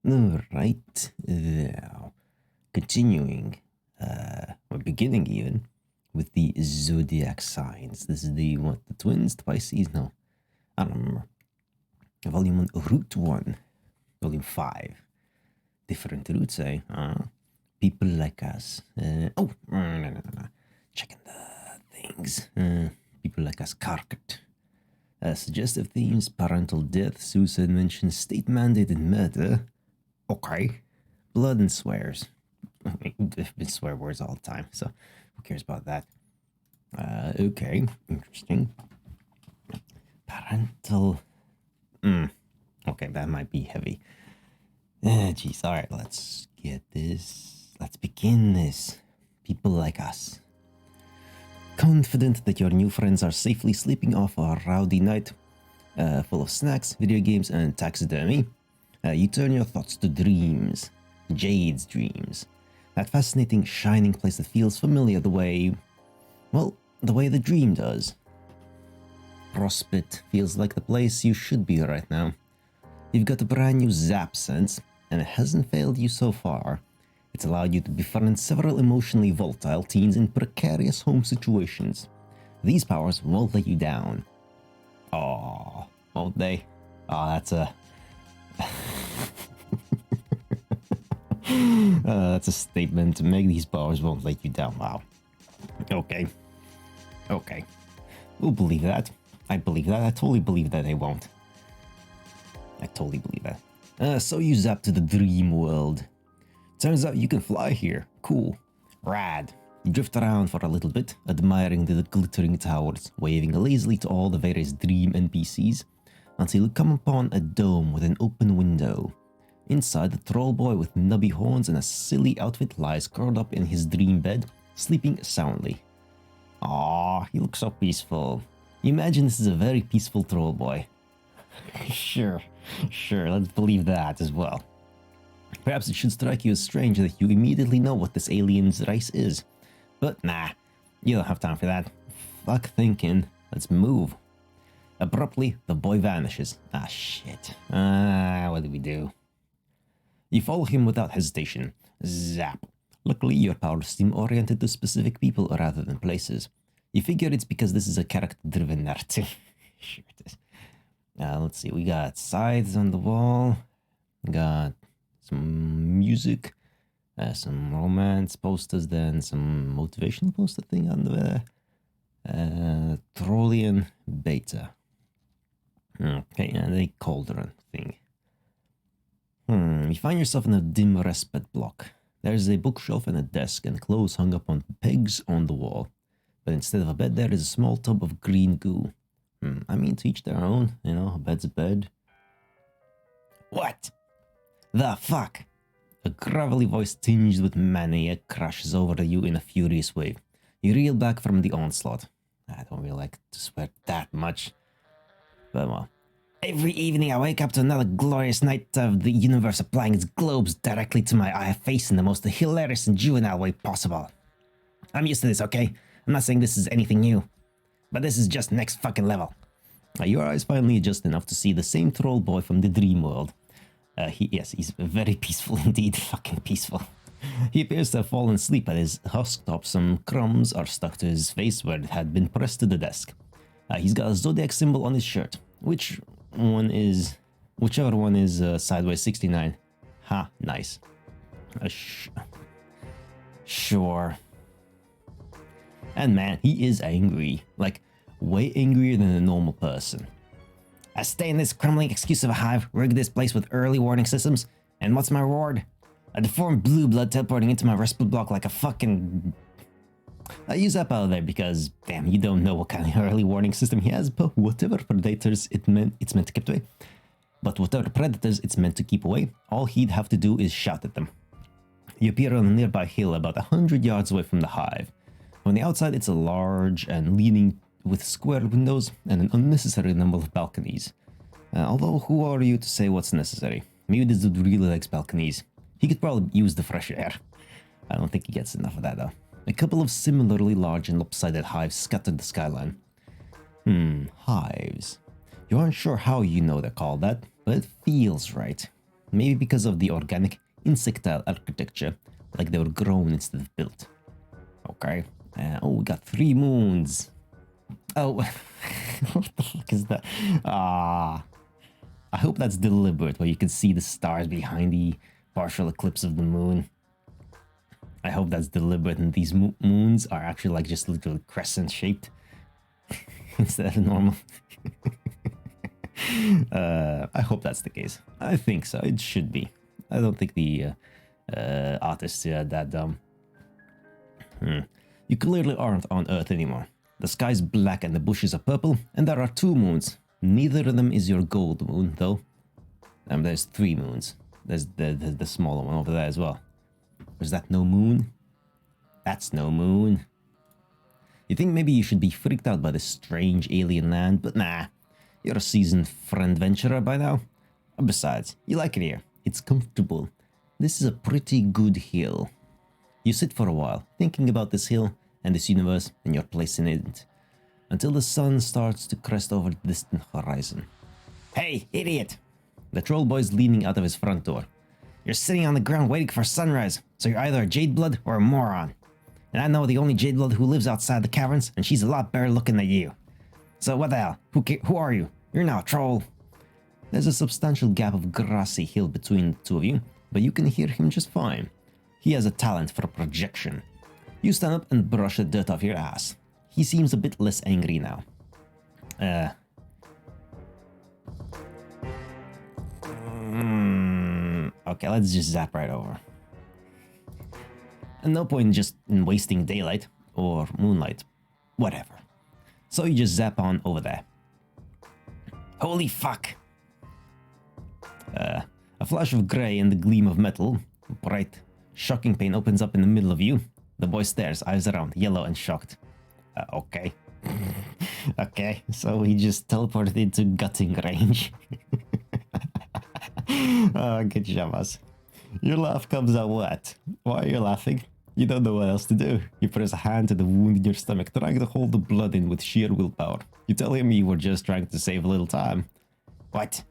Alright, now, continuing, or beginning even, with the zodiac signs. This is the twins, Pisces? No, I don't remember. Volume 1, Route 1, Volume 5. Different routes, eh? People like us. No. Checking the things. People like us, Karkat. Suggestive themes, parental death, suicide mention, state-mandated murder. Okay. Blood and swears. There've been swear words all the time, so who cares about that? Okay. Interesting. Parental... Okay, that might be heavy. Jeez, alright, let's get this. Let's begin this. People like us. Confident that your new friends are safely sleeping off a rowdy night full of snacks, video games, and taxidermy, you turn your thoughts to dreams. Jade's dreams. That fascinating, shining place that feels familiar the way the dream does. Prospect feels like the place you should be right now. You've got a brand new zap sense, and it hasn't failed you so far. It's allowed you to befriend several emotionally volatile teens in precarious home situations. These powers won't let you down. Aww, won't they? Aw, that's a... that's a statement to make. These powers won't let you down. Wow. Okay. We'll believe that. I believe that. I totally believe that they won't. I totally believe that. So you zap to the dream world. Turns out you can fly here. Cool. Rad. You drift around for a little bit, admiring the glittering towers, waving lazily to all the various dream NPCs, until you come upon a dome with an open window. Inside, the troll boy with nubby horns and a silly outfit lies curled up in his dream bed, sleeping soundly. Aww, he looks so peaceful. You imagine this is a very peaceful troll boy. Sure, let's believe that as well. Perhaps it should strike you as strange that you immediately know what this alien's race is. But nah, you don't have time for that. Fuck thinking, let's move. Abruptly, the boy vanishes. Ah, shit. What do we do? You follow him without hesitation. Zap. Luckily, your powers seem oriented to specific people rather than places. You figure it's because this is a character-driven narrative. Sure it is. Let's see, we got sides on the wall. Got some music, some romance posters, then some motivational poster thing on the Trollian Beta. Okay, and a cauldron thing. You find yourself in a dim respite block. There's a bookshelf and a desk and clothes hung up on pegs on the wall. But instead of a bed, there is a small tub of green goo. I mean, to each their own, you know, a bed's a bed. What the fuck? A gravelly voice tinged with mania crashes over you in a furious wave. You reel back from the onslaught. I don't really like to swear that much. But well. Every evening I wake up to another glorious night of the universe applying its globes directly to my eye face in the most hilarious and juvenile way possible. I'm used to this, okay? I'm not saying this is anything new. But this is just next fucking level. Your eyes finally adjust enough to see the same troll boy from the dream world. He's very peaceful indeed, fucking peaceful. He appears to have fallen asleep at his husk top. Some crumbs are stuck to his face where it had been pressed to the desk. He's got a zodiac symbol on his shirt. Whichever one is sideways 69. Ha, nice. Sure. And man, he is angry. Like, way angrier than a normal person. I stay in this crumbling excuse of a hive, rig this place with early warning systems, and what's my reward? A deformed blue blood teleporting into my respite block like a fucking... I use that out of there because, damn, you don't know what kind of early warning system he has, but whatever predators it's meant to keep away. But whatever predators it's meant to keep away, all he'd have to do is shout at them. You appear on a nearby hill about 100 yards away from the hive. On the outside, it's a large and leaning with square windows and an unnecessary number of balconies. Although, who are you to say what's necessary? Maybe this dude really likes balconies. He could probably use the fresh air. I don't think he gets enough of that, though. A couple of similarly large and lopsided hives scattered the skyline. Hives. You aren't sure how you know they're called that, but it feels right. maybe because of the organic insectile architecture, like they were grown instead of built. Okay. Oh, we got 3 moons. Oh, what the fuck is that? I hope that's deliberate, where you can see the stars behind the partial eclipse of the moon. I hope that's deliberate, and these moons are actually like just literally crescent shaped instead of normal. I hope that's the case. I think so. It should be. I don't think the artists are that dumb. You clearly aren't on Earth anymore. The sky's black and the bushes are purple, and there are 2 moons. Neither of them is your gold moon, though. There's 3 moons. There's the smaller one over there as well. Is that no moon? That's no moon. You think maybe you should be freaked out by this strange alien land, but nah. You're a seasoned friend-venturer by now. Besides, you like it here. It's comfortable. This is a pretty good hill. You sit for a while, thinking about this hill and this universe and your place in it, until the sun starts to crest over the distant horizon. Hey, idiot! The troll boy's leaning out of his front door. You're sitting on the ground waiting for sunrise, so you're either a Jadeblood or a moron. And I know the only Jadeblood who lives outside the caverns, and she's a lot better looking than you. So what the hell? Who are you? You're now a troll. There's a substantial gap of grassy hill between the 2 of you, but you can hear him just fine. He has a talent for projection. You stand up and brush the dirt off your ass. He seems a bit less angry now. Okay, let's just zap right over. And no point just in wasting daylight or moonlight. Whatever. So you just zap on over there. Holy fuck! A flash of grey and the gleam of metal. Bright, shocking pain opens up in the middle of you. The boy stares, eyes around, yellow and shocked. Okay. Okay, so he just teleported into gutting range. Good job, us. Your laugh comes out wet. Why are you laughing? You don't know what else to do. You press a hand to the wound in your stomach, trying to hold the blood in with sheer willpower. You tell him you were just trying to save a little time. What?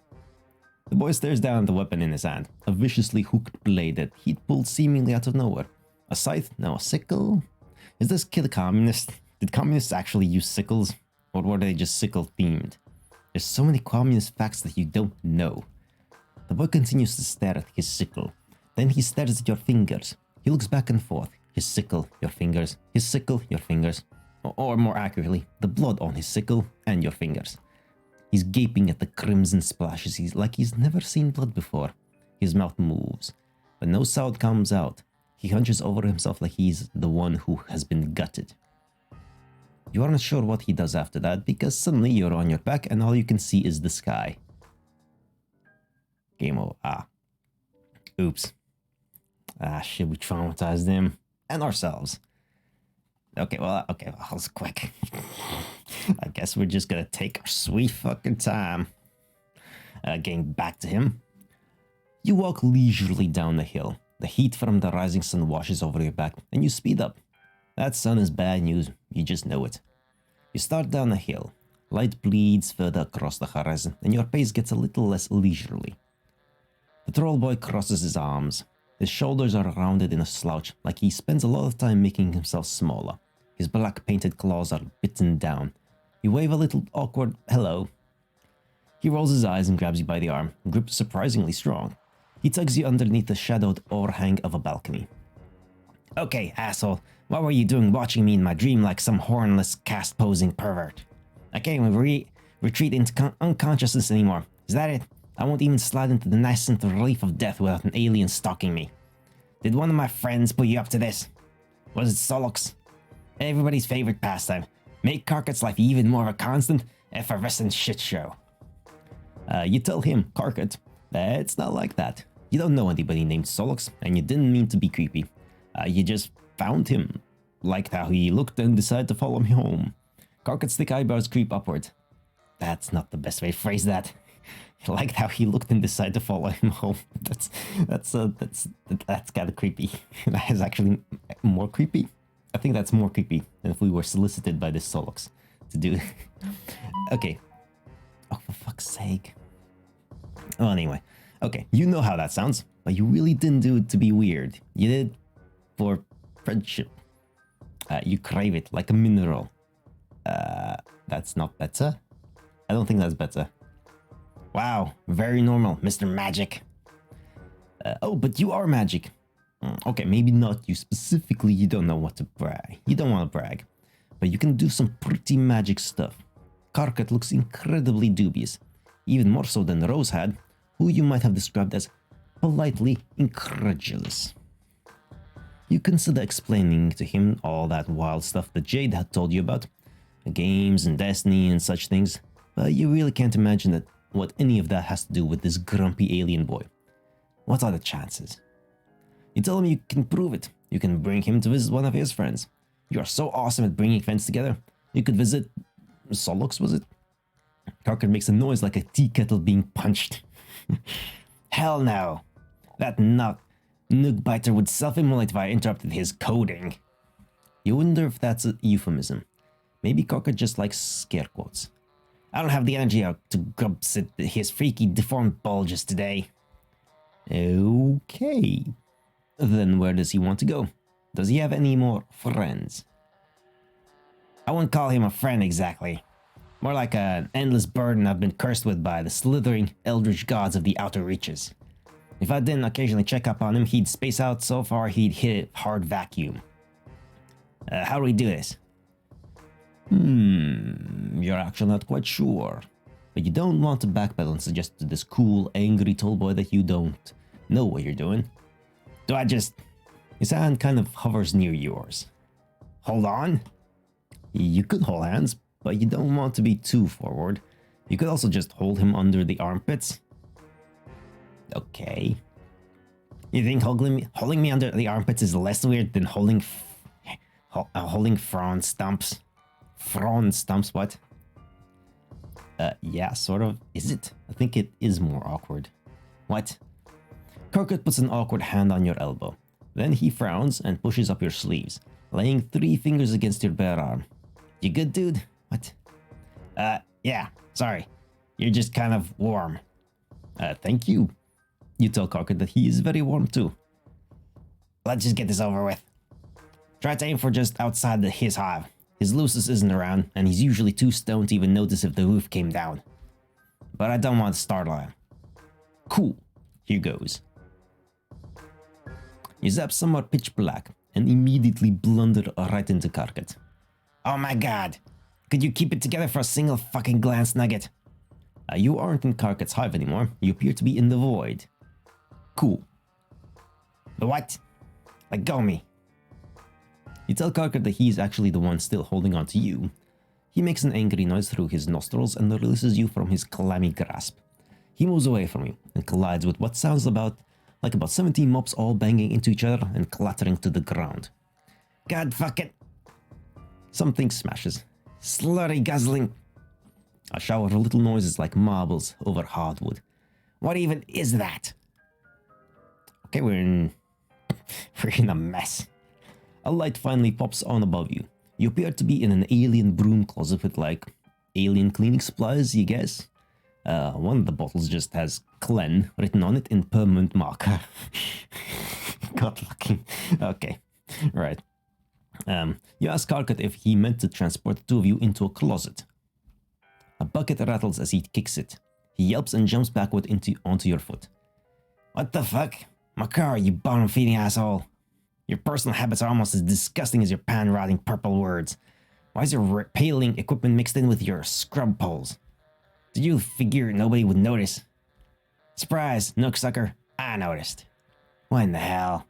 The boy stares down at the weapon in his hand, a viciously hooked blade that he'd pulled seemingly out of nowhere. A scythe? No, a sickle? Is this kid a communist? Did communists actually use sickles? Or were they just sickle-themed? There's so many communist facts that you don't know. The boy continues to stare at his sickle. Then he stares at your fingers. He looks back and forth. His sickle, your fingers. His sickle, your fingers. Or more accurately, the blood on his sickle and your fingers. He's gaping at the crimson splashes like he's never seen blood before. His mouth moves, but no sound comes out. He hunches over himself like he's the one who has been gutted. You aren't sure what he does after that, because suddenly you're on your back and all you can see is the sky. Game over. Oops. Shit, we traumatized him. And ourselves. Okay, well, that was quick. I guess we're just gonna take our sweet fucking time. Getting back to him. You walk leisurely down the hill. The heat from the rising sun washes over your back, and you speed up. That sun is bad news, you just know it. You start down the hill. Light bleeds further across the horizon, and your pace gets a little less leisurely. The troll boy crosses his arms. His shoulders are rounded in a slouch, like he spends a lot of time making himself smaller. His black painted claws are bitten down. You wave a little awkward hello. He rolls his eyes and grabs you by the arm, grip surprisingly strong. He tugs you underneath the shadowed overhang of a balcony. Okay, asshole, what were you doing watching me in my dream like some hornless, cast-posing pervert? I can't even retreat into unconsciousness anymore. Is that it? I won't even slide into the nascent relief of death without an alien stalking me. Did one of my friends put you up to this? Was it Solux? Everybody's favorite pastime. Make Karkat's life even more of a constant, effervescent shit show. You tell him, Karkat, that it's not like that. You don't know anybody named Solux, and you didn't mean to be creepy. You just found him, liked how he looked, and decided to follow me home. Karkat's thick eyebrows creep upward. That's not the best way to phrase that. Liked how he looked and decided to follow him home. That's kind of creepy. That is actually more creepy. I think that's more creepy than if we were solicited by this Solux to do. Okay. Oh, for fuck's sake. Well, anyway, Okay, you know how that sounds, but you really didn't do it to be weird. You did it for friendship. You crave it like a mineral. That's not better? I don't think that's better. Wow, very normal, Mr. Magic. Oh, but you are magic. Okay, maybe not you specifically, you don't know what to brag. You don't want to brag. But you can do some pretty magic stuff. Karkat looks incredibly dubious. Even more so than Rose had, who you might have described as politely incredulous. You consider explaining to him all that wild stuff that Jade had told you about, games and destiny and such things, but you really can't imagine that what any of that has to do with this grumpy alien boy. What are the chances? You tell him you can prove it. You can bring him to visit one of his friends. You are so awesome at bringing friends together. You could visit Solux, was it? Karkat makes a noise like a tea kettle being punched. Hell no. That Nook biter would self-immolate if I interrupted his coding. You wonder if that's a euphemism. Maybe Karkat just likes scare quotes. I don't have the energy to grub sit his freaky deformed bulges today. Okay. Then where does he want to go? Does he have any more friends? I wouldn't call him a friend exactly. More like an endless burden I've been cursed with by the slithering eldritch gods of the outer reaches. If I didn't occasionally check up on him, he'd space out so far he'd hit a hard vacuum. How do we do this? You're actually not quite sure. But you don't want to backpedal and suggest to this cool, angry tall boy that you don't know what you're doing. Do I just... His hand kind of hovers near yours. Hold on? You could hold hands, but you don't want to be too forward. You could also just hold him under the armpits. Okay. You think holding me under the armpits is less weird than holding Fron stumps? Fron stumps, what? Yeah, sort of. Is it? I think it is more awkward. What? Karkat puts an awkward hand on your elbow. Then he frowns and pushes up your sleeves, laying 3 fingers against your bare arm. You good, dude? What? Yeah, sorry. You're just kind of warm. Thank you. You tell Karkat that he is very warm too. Let's just get this over with. Try to aim for just outside his hive. His Lucis isn't around, and he's usually too stoned to even notice if the roof came down. But I don't want to startle him. Cool. Here goes. You zap somewhat pitch black, and immediately blunder right into Karkat. Oh my god! Could you keep it together for a single fucking glance, Nugget? You aren't in Karkat's hive anymore. You appear to be in the void. Cool. The what? Let go me. You tell Karkat that he's actually the one still holding on to you. He makes an angry noise through his nostrils and releases you from his clammy grasp. He moves away from you and collides with what sounds like about 17 mops all banging into each other and clattering to the ground. God fuck it! Something smashes. Slurry guzzling. A shower of little noises like marbles over hardwood. What even is that? Okay, we're in a mess. A light finally pops on above you. You appear to be in an alien broom closet with like alien cleaning supplies, you guess? One of the bottles just has Clen written on it in permanent marker. God looking. Okay, right. You ask Karkat if he meant to transport the 2 of you into a closet. A bucket rattles as he kicks it. He yelps and jumps backward onto your foot. What the fuck? My car, you bottom-feeding asshole. Your personal habits are almost as disgusting as your pan-rotting purple words. Why is your repaling equipment mixed in with your scrub poles? Did you figure nobody would notice? Surprise, Nook sucker. I noticed. What in the hell?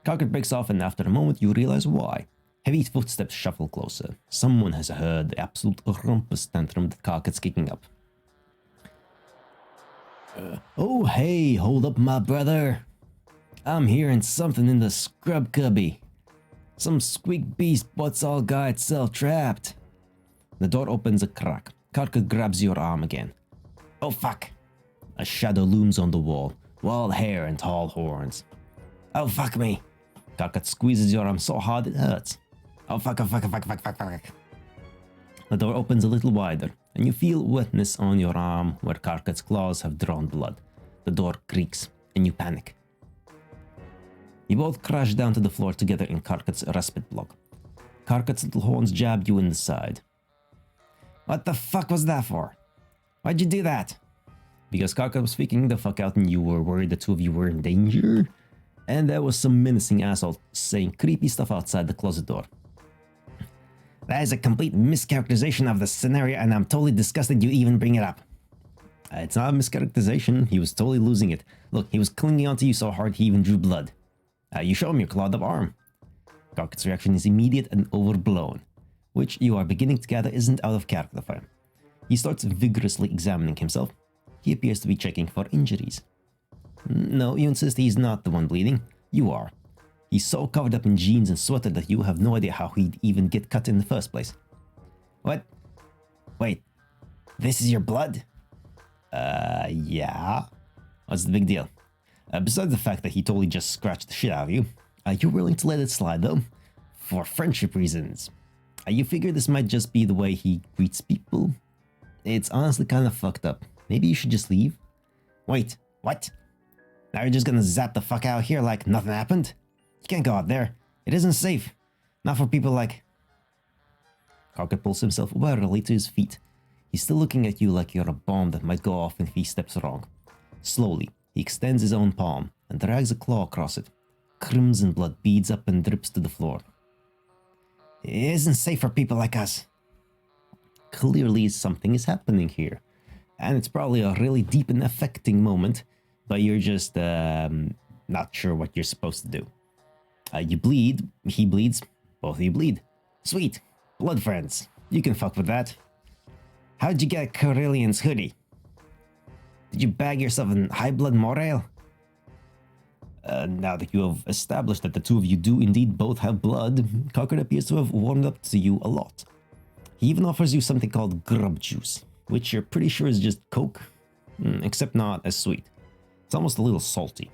Karkat breaks off, and after a moment you realize why. Heavy footsteps shuffle closer. Someone has heard the absolute rumpus tantrum that Karkat's kicking up. Oh hey, hold up my brother. I'm hearing something in the scrub cubby. Some squeak beast butts all got itself trapped. The door opens a crack. Karkat grabs your arm again. Oh fuck. A shadow looms on the wall. Wild hair and tall horns. Oh fuck me. Karkat squeezes your arm so hard it hurts. Oh fuck, oh fuck, oh fuck, fuck, fuck, fuck. The door opens a little wider, and you feel wetness on your arm where Karkat's claws have drawn blood. The door creaks, and you panic. You both crash down to the floor together in Karkat's respite block. Karkat's little horns jab you in the side. What the fuck was that for? Why'd you do that? Because Karkat was freaking the fuck out and you were worried the two of you were in danger? And there was some menacing asshole saying creepy stuff outside the closet door. That is a complete mischaracterization of the scenario and I'm totally disgusted you even bring it up. It's not a mischaracterization, he was totally losing it. Look, he was clinging onto you so hard he even drew blood. You show him your clawed up arm. Karkat's reaction is immediate and overblown, which you are beginning to gather isn't out of character for him. He starts vigorously examining himself. He appears to be checking for injuries. No, you insist he's not the one bleeding. You are. He's so covered up in jeans and sweater that you have no idea how he'd even get cut in the first place. What? Wait, this is your blood? Yeah. What's the big deal? Besides the fact that he totally just scratched the shit out of you, are you willing to let it slide though? For friendship reasons. You figure this might just be the way he greets people? It's honestly kind of fucked up. Maybe you should just leave? Wait, what? Now you're just gonna zap the fuck out of here like nothing happened? You can't go out there. It isn't safe. Not for people like... Karkat pulls himself warily to his feet. He's still looking at you like you're a bomb that might go off if he steps wrong. Slowly, he extends his own palm and drags a claw across it. Crimson blood beads up and drips to the floor. It isn't safe for people like us. Clearly something is happening here. And it's probably a really deep and affecting moment, but you're just not sure what you're supposed to do. You bleed, he bleeds, both of you bleed. Sweet, blood friends. You can fuck with that. How'd you get Karelian's hoodie? Did you bag yourself in high blood morale? Now that you have established that the two of you do indeed both have blood, Karkat appears to have warmed up to you a lot. He even offers you something called grub juice, which you're pretty sure is just Coke, except not as sweet. It's almost a little salty.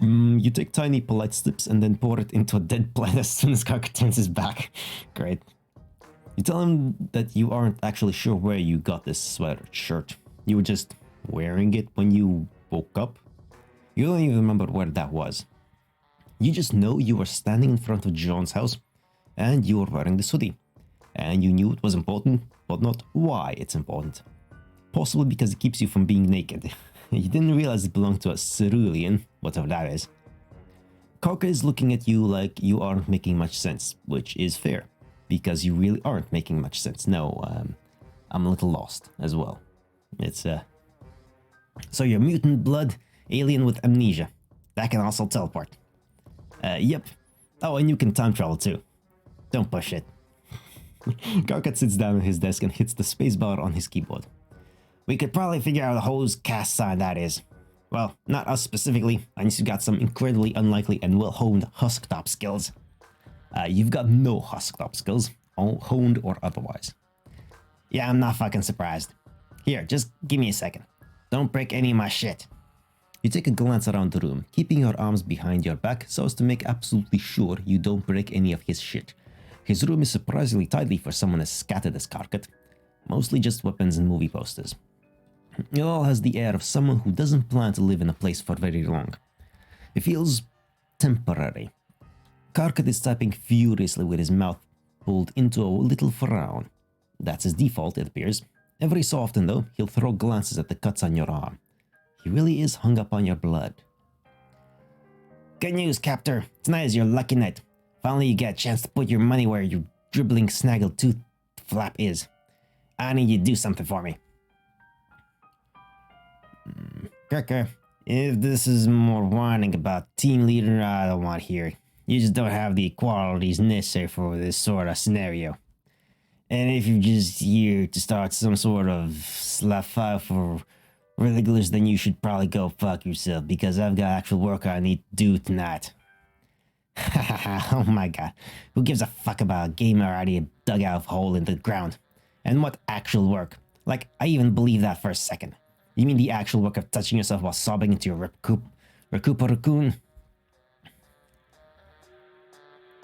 You take tiny polite sips and then pour it into a dead plant as soon as Karkat turns his back. Great. You tell him that you aren't actually sure where you got this sweater shirt. You were just wearing it when you woke up. You don't even remember where that was. You just know you were standing in front of John's house and you were wearing this hoodie. And you knew it was important, but not why it's important. Possibly because it keeps you from being naked. You didn't realize it belonged to a cerulean, whatever that is. Karkat is looking at you like you aren't making much sense, which is fair, because you really aren't making much sense. No, I'm a little lost as well. It's, So you're mutant blood, alien with amnesia. That can also teleport. Yep. Oh, and you can time travel too. Don't push it. Karkat sits down at his desk and hits the spacebar on his keyboard. We could probably figure out whose cast sign that is. Well, not us specifically, unless you've got some incredibly unlikely and well-honed husktop skills. You've got no husktop skills, all honed or otherwise. Yeah, I'm not fucking surprised. Here, just give me a second. Don't break any of my shit. You take a glance around the room, keeping your arms behind your back so as to make absolutely sure you don't break any of his shit. His room is surprisingly tidy for someone as scattered as Karkat. Mostly just weapons and movie posters. It all has the air of someone who doesn't plan to live in a place for very long. It feels temporary. Karkat is typing furiously with his mouth pulled into a little frown. That's his default, it appears. Every so often, though, he'll throw glances at the cuts on your arm. He really is hung up on your blood. Good news, Captor. Tonight is your lucky night. Finally, you get a chance to put your money where your dribbling snaggled tooth flap is. I need you to do something for me. Kirker, if this is more whining about team leader, I don't want to hear it. You just don't have the qualities necessary for this sort of scenario. And if you're just here to start some sort of slap fight for regulars, then you should probably go fuck yourself, because I've got actual work I need to do tonight. Oh my god, who gives a fuck about a gamer already dug out of a hole in the ground? And what actual work? Like, I even believe that for a second. You mean the actual work of touching yourself while sobbing into your raccoon?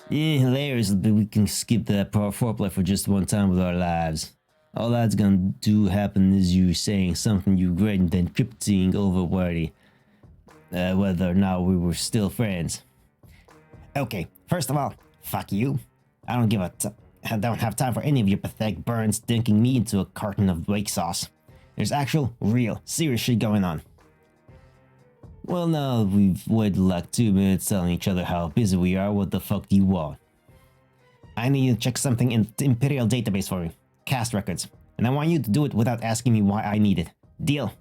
Yeah, hilarious, but we can skip the foreplay for just one time with our lives. All that's gonna do happen is you saying something you regret and then crypting over whether or not we were still friends. Okay, first of all, fuck you. I don't have time for any of your pathetic burns dunking me into a carton of wake sauce. There's actual, real, serious shit going on. Well, now we've waited like 2 minutes telling each other how busy we are, what the fuck do you want? I need you to check something in the Imperial database for me. Cast records. And I want you to do it without asking me why I need it. Deal?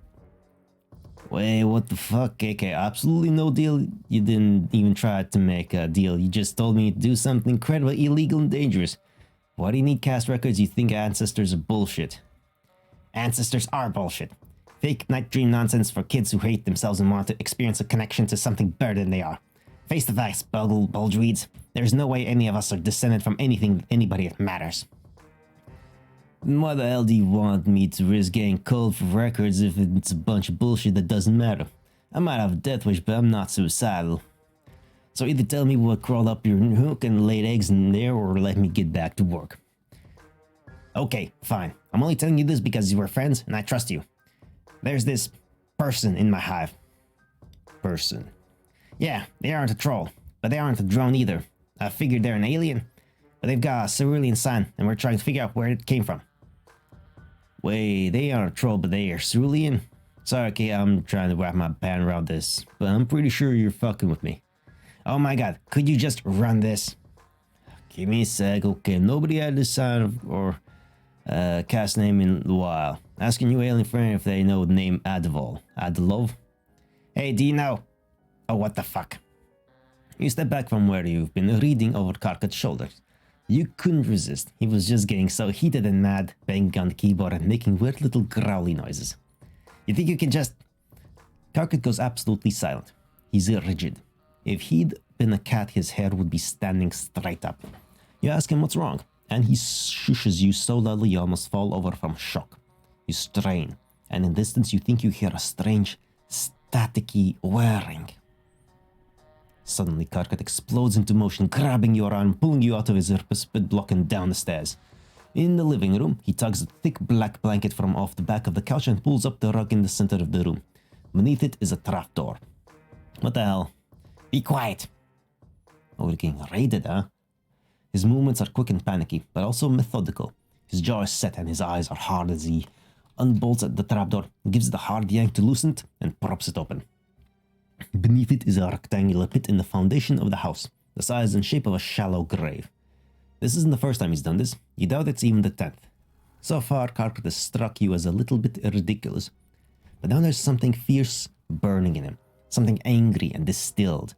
Wait, what the fuck, KK? Absolutely no deal. You didn't even try to make a deal. You just told me to do something incredibly illegal and dangerous. Why do you need cast records? You think ancestors are bullshit. Ancestors are bullshit. Fake night dream nonsense for kids who hate themselves and want to experience a connection to something better than they are. Face the facts, bulge-weeds. There's no way any of us are descended from anybody that matters. Why the hell do you want me to risk getting cold for records if it's a bunch of bullshit that doesn't matter? I might have a death wish, but I'm not suicidal. So either tell me what crawled up your hook and laid eggs in there, or let me get back to work. Okay, fine. I'm only telling you this because we're friends and I trust you. There's this person in my hive. Person. Yeah, they aren't a troll, but they aren't a drone either. I figured they're an alien, but they've got a cerulean sign and we're trying to figure out where it came from. Wait, they aren't a troll, but they are cerulean? Sorry, okay, I'm trying to wrap my band around this, but I'm pretty sure you're fucking with me. Oh my god, could you just run this? Give me a sec, okay, nobody had this sign or cast name in a while. Asking you alien friend if they know the name Adolov. Adolov? Hey, do you know? Oh, what the fuck? You step back from where you've been reading over Karkat's shoulders. You couldn't resist. He was just getting so heated and mad, banging on the keyboard and making weird little growly noises. You think you can just... Karkat goes absolutely silent. He's rigid. If he'd been a cat, his hair would be standing straight up. You ask him what's wrong, and he shushes you so loudly you almost fall over from shock. You strain, and in distance you think you hear a strange, staticky whirring. Suddenly, Karkat explodes into motion, grabbing your arm, pulling you out of his spit block and down the stairs. In the living room, he tugs a thick black blanket from off the back of the couch and pulls up the rug in the center of the room. Beneath it is a trapdoor. What the hell? Be quiet! Oh, we're getting raided, huh? His movements are quick and panicky, but also methodical. His jaw is set and his eyes are hard as he unbolts the trapdoor, gives it a hard yank to loosen it, and props it open. Beneath it is a rectangular pit in the foundation of the house, the size and shape of a shallow grave. This isn't the first time he's done this. You doubt it's even the 10th. So far, Karkat has struck you as a little bit ridiculous. But now there's something fierce burning in him, something angry and distilled.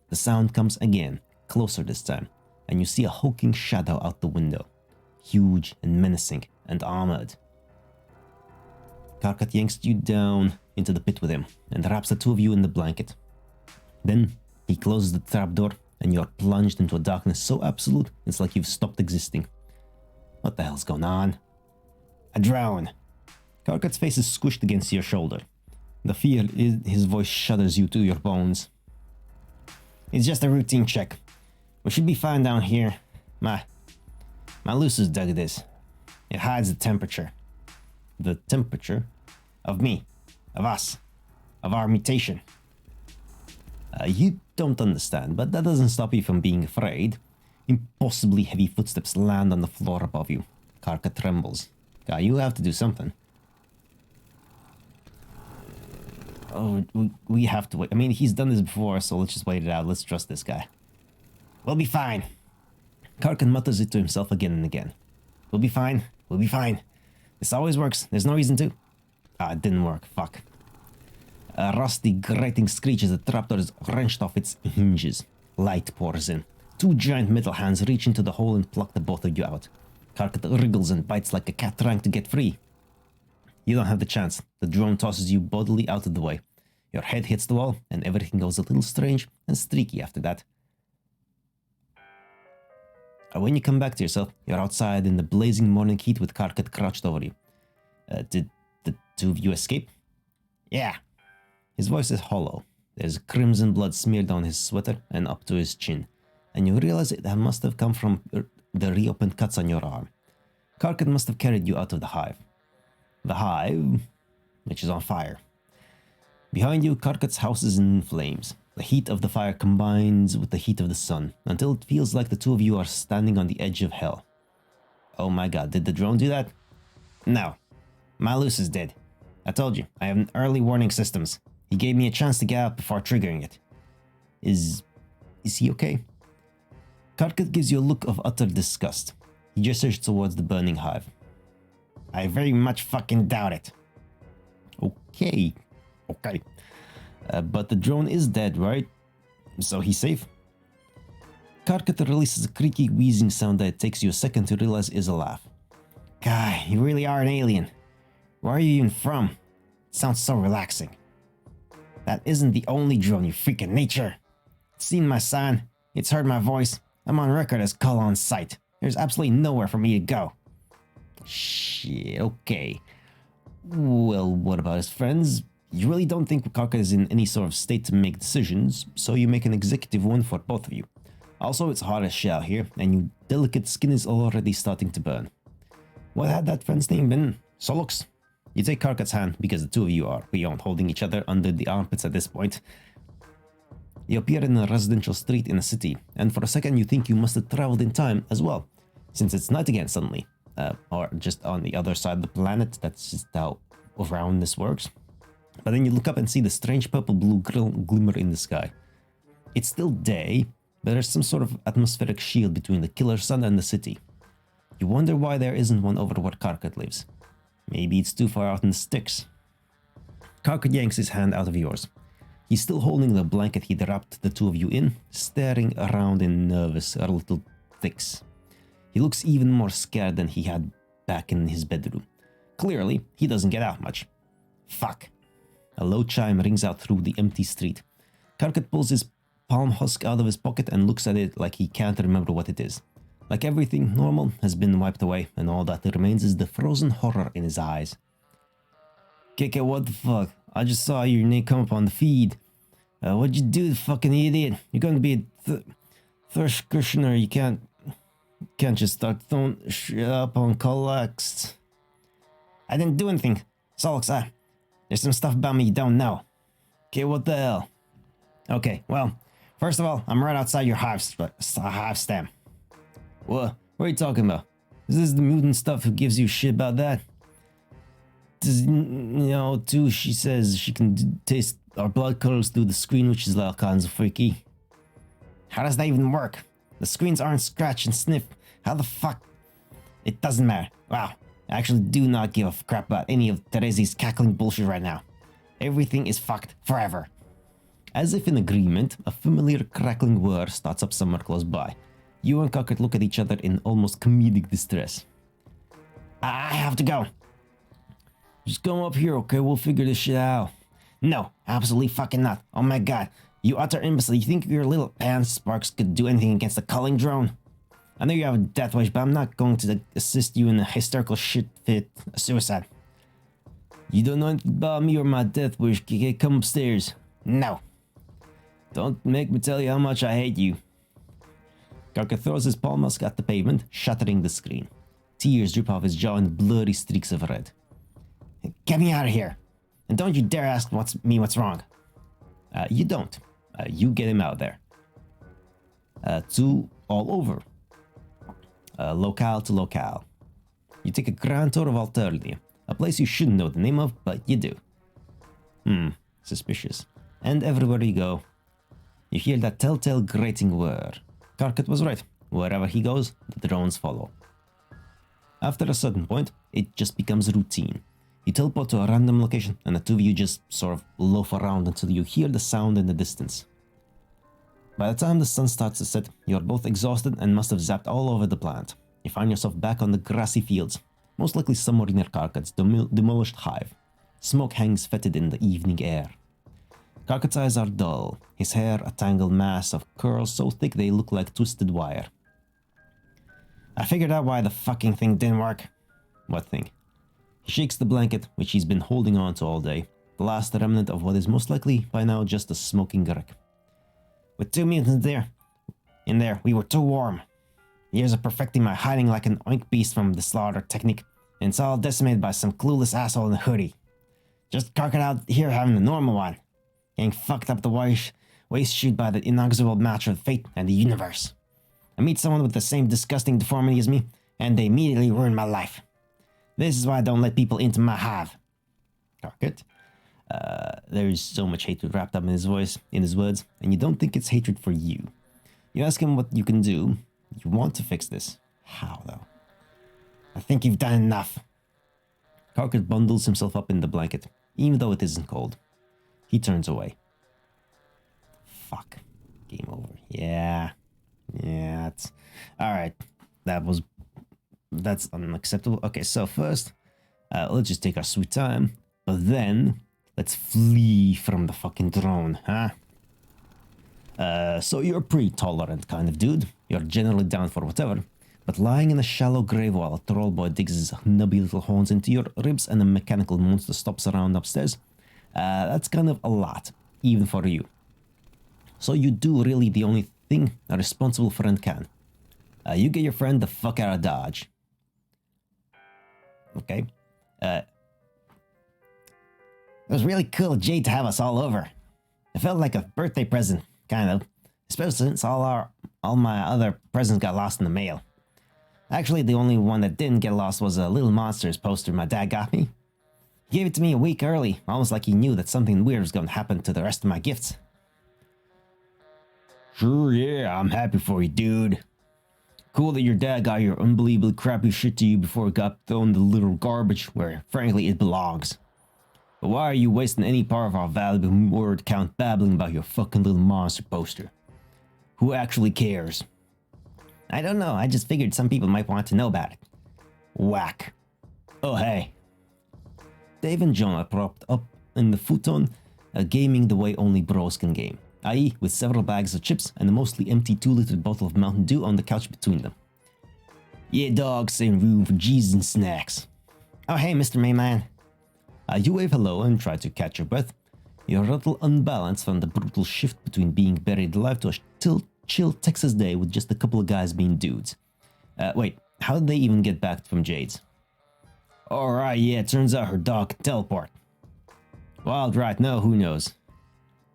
The sound comes again, closer this time, and you see a hulking shadow out the window, huge and menacing and armored. Karkat yanks you down into the pit with him and wraps the two of you in the blanket. Then he closes the trapdoor and you're plunged into a darkness so absolute it's like you've stopped existing. What the hell's going on? A drone. Karkat's face is squished against your shoulder. The fear in his voice shudders you to your bones. It's just a routine check. We should be fine down here. My Lucy's dug this. It hides the temperature. The temperature? Of me. Of us. Of our mutation. You don't understand, but that doesn't stop you from being afraid. Impossibly heavy footsteps land on the floor above you. Karkat trembles. Guy, you have to do something. Oh, we have to wait. I mean, he's done this before, so let's just wait it out. Let's trust this guy. We'll be fine. Karkat mutters it to himself again and again. We'll be fine. We'll be fine. This always works. There's no reason to. Ah, it didn't work. Fuck. A rusty, grating screech as the trapdoor is wrenched off its hinges. Light pours in. Two giant metal hands reach into the hole and pluck the both of you out. Karkat wriggles and bites like a cat trying to get free. You don't have the chance. The drone tosses you bodily out of the way. Your head hits the wall, and everything goes a little strange and streaky after that. When you come back to yourself, you're outside in the blazing morning heat with Karkat crouched over you. Did the two of you escape? Yeah. His voice is hollow. There's crimson blood smeared on his sweater and up to his chin, and you realize it must have come from the reopened cuts on your arm. Karkat must have carried you out of the hive. The hive, which is on fire. Behind you, Karkat's house is in flames. The heat of the fire combines with the heat of the sun, until it feels like the two of you are standing on the edge of hell. Oh my god, did the drone do that? No. Malus is dead. I told you, I have early warning systems. He gave me a chance to get out before triggering it. Is he okay? Karkat gives you a look of utter disgust. He gestures towards the burning hive. I very much fucking doubt it. Okay. But the drone is dead, right? So he's safe? Karkat releases a creaky, wheezing sound that it takes you a second to realize is a laugh. God, you really are an alien. Where are you even from? It sounds so relaxing. That isn't the only drone, you freak of nature. It's seen my sign. It's heard my voice. I'm on record as call on sight. There's absolutely nowhere for me to go. Shit, okay. Well, what about his friends? You really don't think Karkat is in any sort of state to make decisions, so you make an executive one for both of you. Also, it's hot as shit out here, and your delicate skin is already starting to burn. What had that friend's name been? Solux? You take Karkat's hand, because the two of you are beyond holding each other under the armpits at this point. You appear in a residential street in a city, and for a second you think you must have traveled in time as well, since it's night again suddenly. Or just on the other side of the planet, that's just how around this works. But then you look up and see the strange purple-blue glimmer in the sky. It's still day, but there's some sort of atmospheric shield between the killer sun and the city. You wonder why there isn't one over where Karkat lives. Maybe it's too far out in the sticks. Karkat yanks his hand out of yours. He's still holding the blanket he'd wrapped the two of you in, staring around in nervous little ticks. He looks even more scared than he had back in his bedroom. Clearly, he doesn't get out much. Fuck. A low chime rings out through the empty street. Karkat pulls his palm husk out of his pocket and looks at it like he can't remember what it is. Like everything normal has been wiped away, and all that remains is the frozen horror in his eyes. Keke, what the fuck? I just saw your name come up on the feed. What'd you do, fucking idiot? You're going to be a thirst cushion, you can't just start throwing shit up on collects. I didn't do anything. Solix, there's some stuff about me you don't know. Okay, what the hell? Okay, well, first of all, I'm right outside your hive stem. What are you talking about? Is this the mutant stuff who gives you shit about that? Too, she says she can taste our blood colors through the screen, which is all kinds of freaky. How does that even work? The screens aren't scratch and sniff. How the fuck? It doesn't matter. Wow, I actually do not give a crap about any of Terezi's cackling bullshit right now. Everything is fucked forever. As if in agreement, a familiar crackling whir starts up somewhere close by. You and Karkat look at each other in almost comedic distress. I have to go. Just come up here, okay? We'll figure this shit out. No, absolutely fucking not. Oh my god. You utter imbecile. You think your little pan sparks could do anything against the culling drone? I know you have a death wish, but I'm not going to assist you in a hysterical shit fit suicide. You don't know anything about me or my death wish. Come upstairs. No. Don't make me tell you how much I hate you. Karkat throws his palm husk at the pavement, shattering the screen. Tears drip off his jaw in blurry streaks of red. Get me out of here. And don't you dare ask me what's wrong. You don't. You get him out there. To all over. Locale to locale. You take a grand tour of Alternia, a place you shouldn't know the name of, but you do. Suspicious. And everywhere you go, you hear that telltale grating whir. Karkat was right. Wherever he goes, the drones follow. After a certain point, it just becomes routine. You teleport to a random location, and the two of you just sort of loaf around until you hear the sound in the distance. By the time the sun starts to set, you are both exhausted and must have zapped all over the planet. You find yourself back on the grassy fields, most likely somewhere near Karkat's demolished hive. Smoke hangs fetid in the evening air. Karkat's eyes are dull, his hair a tangled mass of curls so thick they look like twisted wire. I figured out why the fucking thing didn't work. What thing? He shakes the blanket, which he's been holding on to all day, the last remnant of what is most likely by now just a smoking wreck. With 2 mutants in there, we were too warm. Years of perfecting my hiding like an oink beast from the slaughter technique, and it's all decimated by some clueless asshole in a hoodie. Just Karkat out here having a normal one. Getting fucked up the waist shoot by the inexorable match of fate and the universe. I meet someone with the same disgusting deformity as me, and they immediately ruin my life. This is why I don't let people into my hive. Karkat. There is so much hatred wrapped up in his voice, in his words, and you don't think it's hatred for you. You ask him what you can do. You want to fix this. How, though? I think you've done enough. Karkat bundles himself up in the blanket, even though it isn't cold. He turns away. Fuck. Game over. Yeah, it's... Alright. That's unacceptable. Okay, so first, let's just take our sweet time. But then, let's flee from the fucking drone, huh? So you're a pretty tolerant kind of dude. You're generally down for whatever. But lying in a shallow grave while a troll boy digs his nubby little horns into your ribs and a mechanical monster stops around upstairs, that's kind of a lot, even for you. So you do really the only thing a responsible friend can. You get your friend the fuck out of Dodge. Okay. It was really cool of Jade to have us all over. It felt like a birthday present, kind of. Especially since all my other presents got lost in the mail. Actually, the only one that didn't get lost was a Little Monsters poster my dad got me. He gave it to me a week early, almost like he knew that something weird was going to happen to the rest of my gifts. Sure, yeah, I'm happy for you, dude. Cool that your dad got your unbelievably crappy shit to you before it got thrown in the little garbage where, frankly, it belongs. But why are you wasting any part of our valuable word count babbling about your fucking Little Monster poster? Who actually cares? I don't know, I just figured some people might want to know about it. Whack. Oh, hey. Dave and John are propped up in the futon, gaming the way only bros can game, i.e. with several bags of chips and a mostly empty 2-liter bottle of Mountain Dew on the couch between them. Yeah, dog, same room for cheese and snacks. Oh, hey, Mr. Mayman. You wave hello and try to catch your breath. You're a little unbalanced from the brutal shift between being buried alive to a chill Texas day with just a couple of guys being dudes. Wait, how did they even get back from Jade's? Alright, yeah, turns out her dog can teleport. Wild right, no, who knows.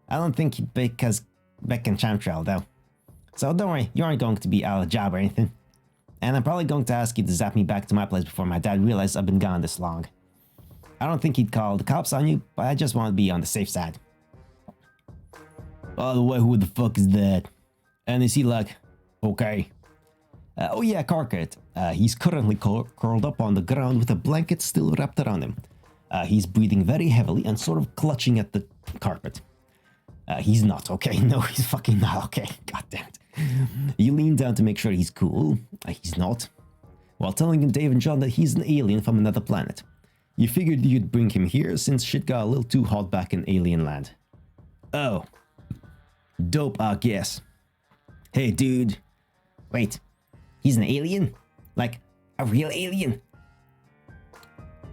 I don't think Beck can time travel though. So don't worry, you aren't going to be out of a job or anything. And I'm probably going to ask you to zap me back to my place before my dad realizes I've been gone this long. I don't think he'd call the cops on you, but I just want to be on the safe side. By the way, who the fuck is that? And is he like, okay? Oh yeah, Karkat. He's currently curled up on the ground with a blanket still wrapped around him. He's breathing very heavily and sort of clutching at the carpet. He's not okay. No, he's fucking not okay. God damn it. You lean down to make sure he's cool. He's not. While telling Dave and John that he's an alien from another planet. You figured you'd bring him here since shit got a little too hot back in alien land. Oh. Dope, I guess. Hey, dude. Wait. He's an alien? Like, a real alien?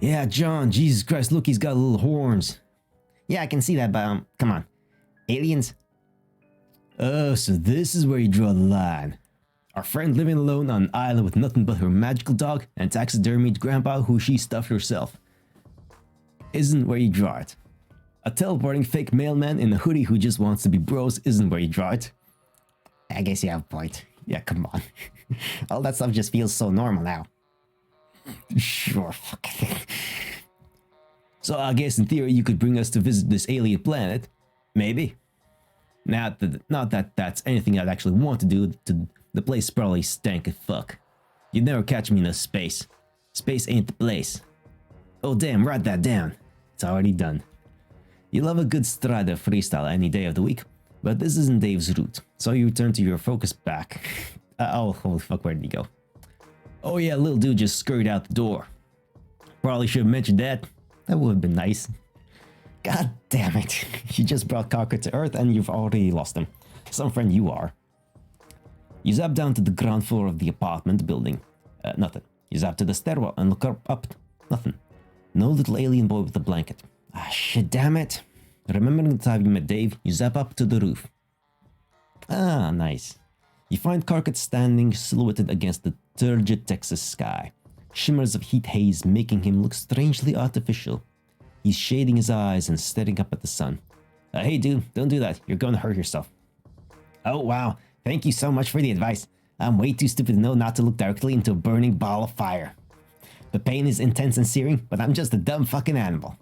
Yeah, John. Jesus Christ, look, he's got little horns. Yeah, I can see that, but, come on. Aliens? Oh, so this is where you draw the line. Our friend living alone on an island with nothing but her magical dog and taxidermied grandpa who she stuffed herself. Isn't where you draw it. A teleporting fake mailman in a hoodie who just wants to be bros isn't where you draw it. I guess you have a point. Yeah, come on. All that stuff just feels so normal now. Sure, fuck. So I guess in theory you could bring us to visit this alien planet. Maybe. Not that that's anything I'd actually want to do. The place probably stank as fuck. You'd never catch me in a space. Space ain't the place. Oh damn, write that down. It's already done. You love a good Strider freestyle any day of the week, but this isn't Dave's route, so you return to your focus back. Oh, holy fuck, where did he go? Oh yeah, little dude just scurried out the door. Probably should have mentioned that. That would have been nice. God damn it. You just brought Karkat to Earth and you've already lost him. Some friend you are. You zap down to the ground floor of the apartment building. Nothing. You zap to the stairwell and look up. Nothing. No little alien boy with a blanket. Ah, shit, damn it. Remembering the time you met Dave, you zap up to the roof. Ah, nice. You find Karkat standing silhouetted against the turgid Texas sky, shimmers of heat haze making him look strangely artificial. He's shading his eyes and staring up at the sun. Hey dude, don't do that, you're gonna hurt yourself. Oh wow, thank you so much for the advice. I'm way too stupid to know not to look directly into a burning ball of fire. The pain is intense and searing, but I'm just a dumb fucking animal.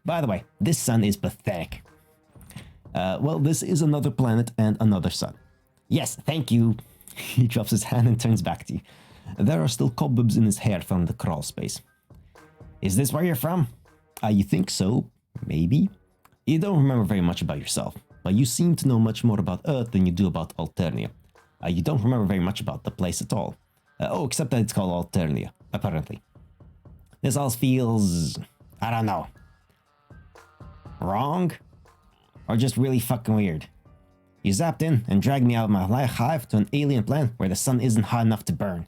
By the way, this sun is pathetic. Well, this is another planet and another sun. Yes, thank you. He drops his hand and turns back to you. There are still cobwebs in his hair from the crawl space. Is this where you're from? You think so? Maybe? You don't remember very much about yourself, but you seem to know much more about Earth than you do about Alternia. You don't remember very much about the place at all. Except that it's called Alternia, apparently. This all feels... I don't know. Wrong? Or just really fucking weird? You zapped in and dragged me out of my hive to an alien planet where the sun isn't hot enough to burn.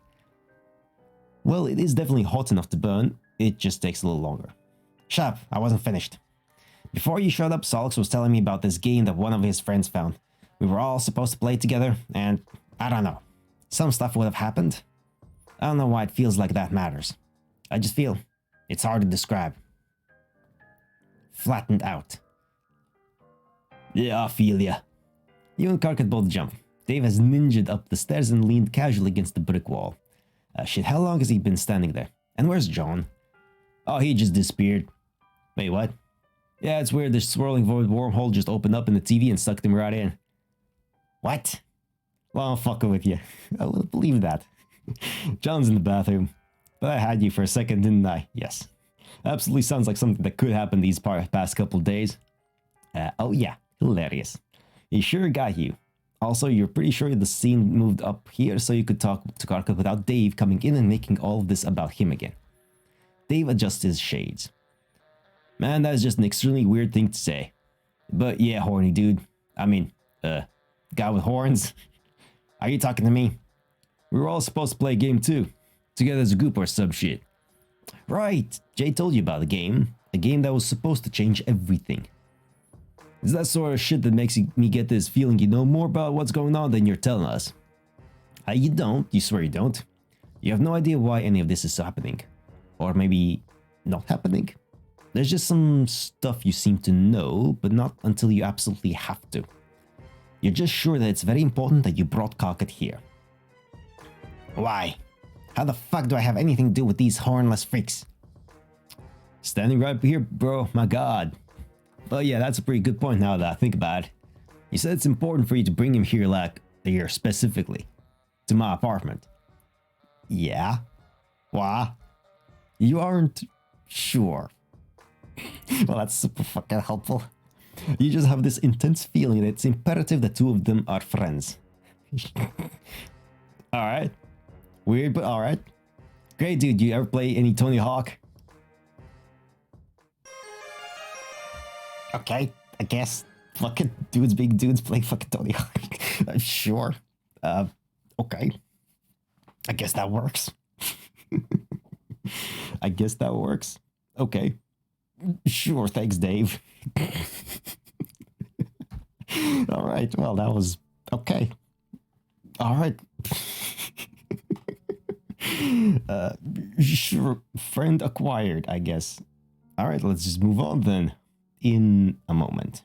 Well, it is definitely hot enough to burn, it just takes a little longer. Shut up, I wasn't finished. Before you showed up, Solix was telling me about this game that one of his friends found. We were all supposed to play together, and I don't know. Some stuff would have happened. I don't know why it feels like that matters. I just feel it's hard to describe. Flattened out. Yeah, I feel ya. You and Karkat both jump. Dave has ninja'd up the stairs and leaned casually against the brick wall. Shit, how long has he been standing there? And where's John? Oh, he just disappeared. Wait, what? Yeah, it's weird. This swirling void wormhole just opened up in the TV and sucked him right in. What? Well, I'm fucking with you. I wouldn't believe that. John's in the bathroom. But I had you for a second, didn't I? Yes. Absolutely sounds like something that could happen these past couple of days. Oh yeah, hilarious. He sure got you. Also, you're pretty sure the scene moved up here so you could talk to Karkat without Dave coming in and making all of this about him again. Dave adjusts his shades. Man, that is just an extremely weird thing to say. But yeah, horny dude. I mean, guy with horns. Are you talking to me? We were all supposed to play a game too. Together as a group or some shit. Right, Jay told you about the game. A game that was supposed to change everything. It's that sort of shit that makes me get this feeling you know more about what's going on than you're telling us. You don't, you swear you don't. You have no idea why any of this is happening. Or maybe not happening. There's just some stuff you seem to know, but not until you absolutely have to. You're just sure that it's very important that you brought Karkat here. Why? How the fuck do I have anything to do with these hornless freaks? Standing right here, bro, my god. But yeah, that's a pretty good point now that I think about it. You said it's important for you to bring him here, like, here specifically. To my apartment. Yeah? Why? You aren't sure. Well, that's super fucking helpful. You just have this intense feeling that it's imperative that two of them are friends. Alright. Weird, but alright. Great, dude. Do you ever play any Tony Hawk? Okay, I guess. Fucking dudes being dudes playing fucking Tony Hawk. Sure. Okay. I guess that works. I guess that works. Okay. Sure, thanks, Dave. Alright, well, that was okay. Alright. Sure, friend acquired, I guess. Alright, let's just move on then. In a moment.